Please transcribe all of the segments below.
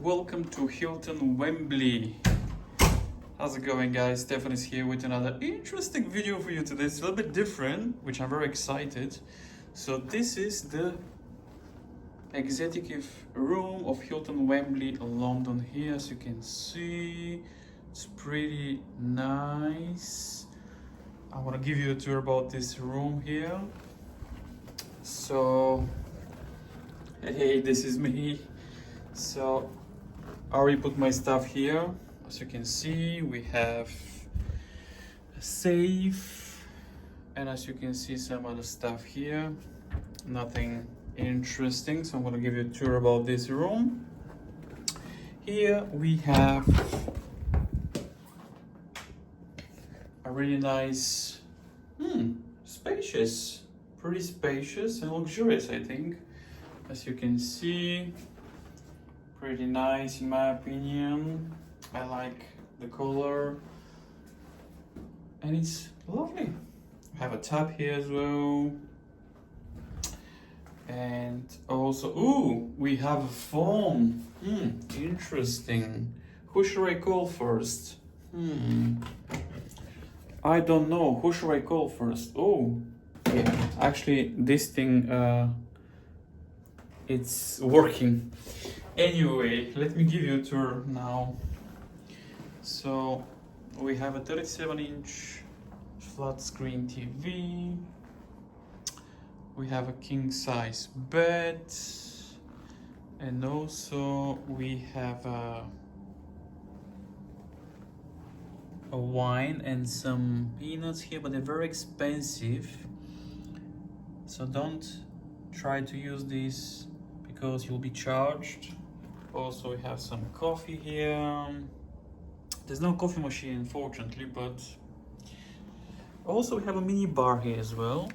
Welcome to Hilton Wembley. How's it going, guys? Stefan is here with another interesting video for you today. It's a little bit different, which I'm very excited. So this is the executive room of Hilton Wembley, London here. As you can see, it's pretty nice. I want to give you a tour about this room here. So, hey, this is me. So I already put my stuff here. As you can see, we have a safe, and as you can see, some other stuff here. Nothing interesting, so I'm going to give you a tour about this room. Here we have a really nice, spacious, pretty spacious and luxurious, I think. As you can see, pretty nice in my opinion. I like the color and it's lovely. I have a tub here as well, and also we have a phone. Interesting. Who should I call first? I don't know. Who should I call first? Yeah, actually this thing it's working. Anyway, let me give you a tour now. So we have a 37-inch flat screen TV. We have a king size bed, and also we have a wine and some peanuts here, but they're very expensive, so don't try to use these because you'll be charged. Also, we have some coffee here. There's no coffee machine, unfortunately, but also we have a mini bar here as well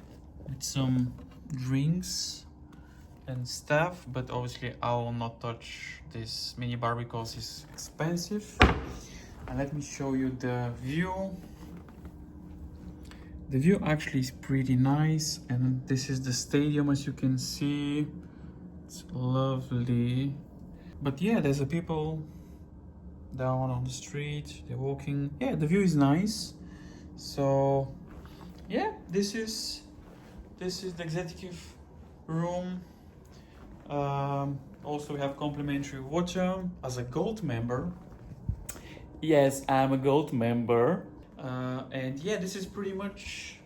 with some drinks and stuff, but obviously I will not touch this mini bar because it's expensive. And let me show you the view. The view actually is pretty nice, and this is the stadium, as you can see. It's lovely. But yeah, there's a people down on the street, they're walking. Yeah, the view is nice. So yeah, this is the executive room. Also we have complimentary water as a gold member. Yes, I'm a gold member. And yeah, this is pretty much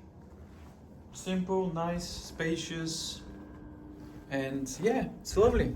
simple, nice, spacious, and yeah, it's lovely.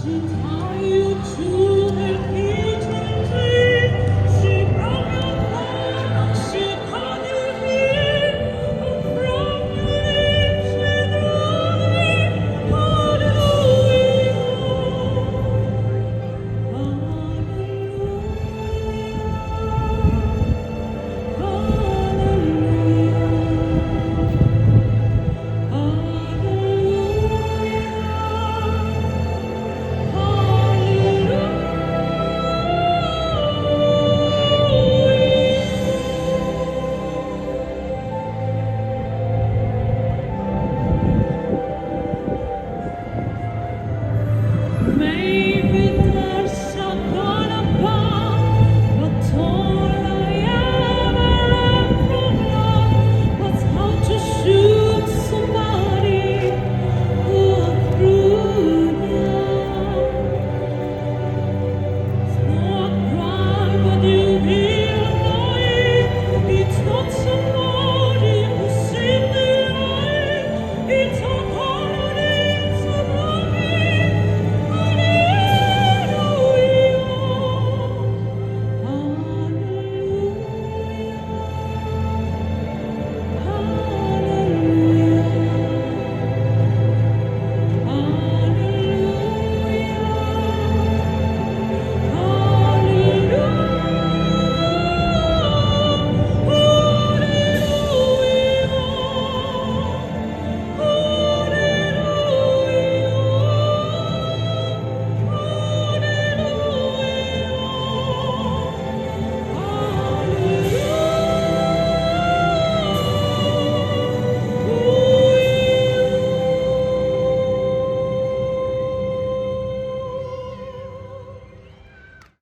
May